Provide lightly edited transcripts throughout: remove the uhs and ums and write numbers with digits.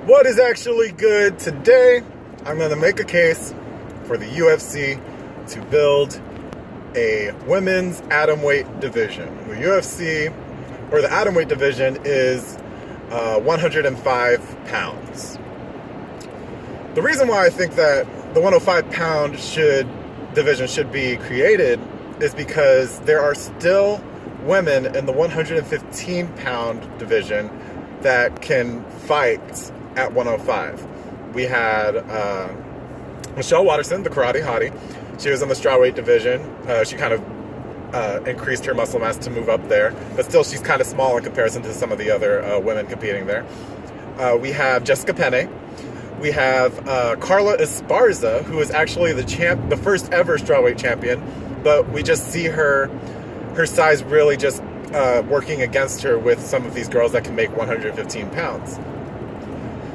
What is actually good today? I'm going to make a case for the UFC to build a women's atomweight division. The UFC, or the atomweight division, is 105 pounds. The reason why I think that the 105 pound division should be created is because there are still women in the 115 pound division that can fight at 105. We had Michelle Watterson, the karate hottie. She was in the strawweight division. She kind of increased her muscle mass to move up there, but still she's kind of small in comparison to some of the other women competing there. We have Jessica Penne. We have Carla Esparza, who is actually the first ever strawweight champion, but we just see her size really just working against her with some of these girls that can make 115 pounds.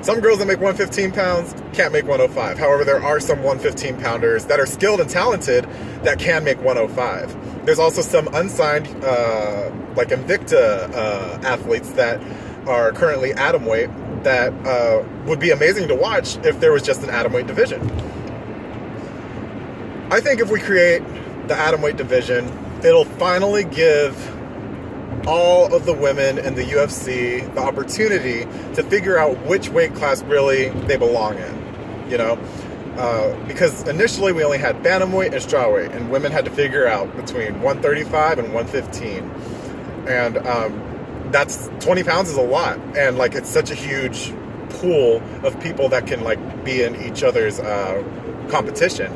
Some girls that make 115 pounds can't make 105. However, there are some 115 pounders that are skilled and talented that can make 105. There's also some unsigned, like Invicta athletes that are currently atomweight that would be amazing to watch if there was just an atomweight division. I think if we create the atomweight division, it'll finally give all of the women in the UFC the opportunity to figure out which weight class really they belong in, you know? Because initially we only had bantamweight and strawweight, and women had to figure out between 135 and 115. And that's 20 pounds is a lot, and like it's such a huge pool of people that can like be in each other's competition.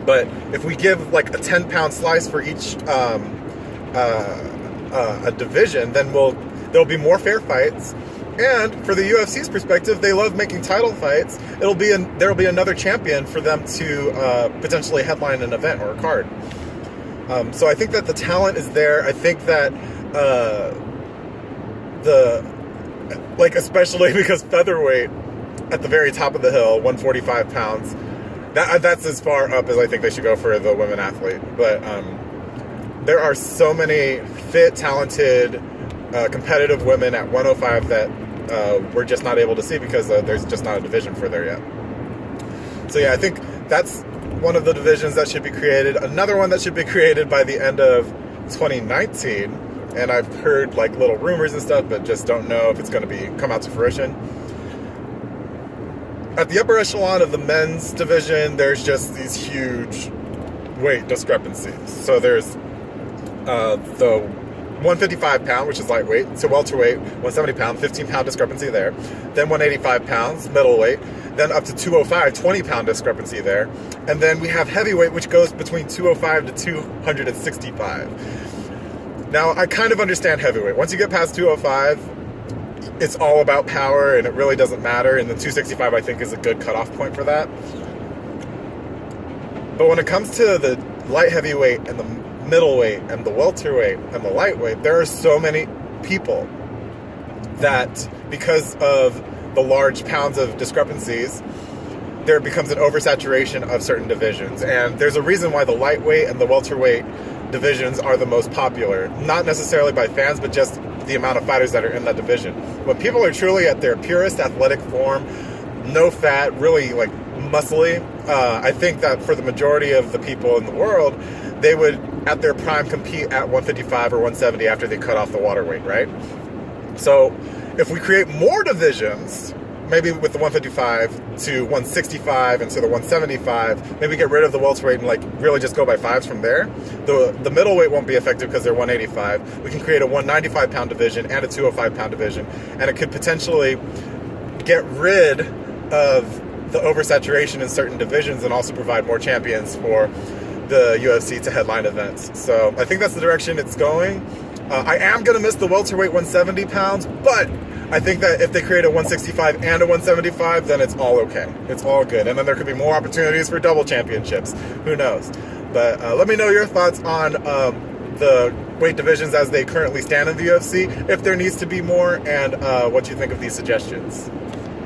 But if we give like a 10-pound slice for each a division, then there'll be more fair fights. And for the UFC's perspective, they love making title fights. There'll be another champion for them to potentially headline an event or a card. So I think that the talent is there. I think that especially because featherweight at the very top of the hill, 145 pounds, that's as far up as I think they should go for the women athlete. But there are so many fit, talented, competitive women at 105 that we're just not able to see because there's just not a division for there yet. So yeah, I think that's one of the divisions that should be created. Another one that should be created by the end of 2019, and I've heard like little rumors and stuff, but just don't know if it's going to come out to fruition. At the upper echelon of the men's division, there's just these huge weight discrepancies. So there's the 155 pound, which is lightweight, to welterweight, 170 pound, 15 pound discrepancy there. Then 185 pounds, middleweight. Then up to 205, 20 pound discrepancy there. And then we have heavyweight, which goes between 205 to 265. Now, I kind of understand heavyweight. Once you get past 205, it's all about power, and it really doesn't matter. And the 265, I think, is a good cutoff point for that. But when it comes to the light heavyweight and the middleweight and the welterweight and the lightweight, there are so many people that because of the large pounds of discrepancies, there becomes an oversaturation of certain divisions. And there's a reason why the lightweight and the welterweight divisions are the most popular, not necessarily by fans, but just the amount of fighters that are in that division. When people are truly at their purest athletic form, no fat, really like muscly, I think that for the majority of the people in the world, they would, at their prime, compete at 155 or 170 after they cut off the water weight, right? So if we create more divisions, maybe with the 155 to 165 and to the 175, maybe get rid of the welterweight and like really just go by fives from there. The middleweight won't be effective because they're 185. We can create a 195 pound division and a 205 pound division, and it could potentially get rid of the oversaturation in certain divisions and also provide more champions for the UFC to headline events. So I think that's the direction it's going. I am going to miss the welterweight 170 pounds, but I think that if they create a 165 and a 175, then it's all okay. It's all good. And then there could be more opportunities for double championships. Who knows? But let me know your thoughts on the weight divisions as they currently stand in the UFC, if there needs to be more, and what you think of these suggestions.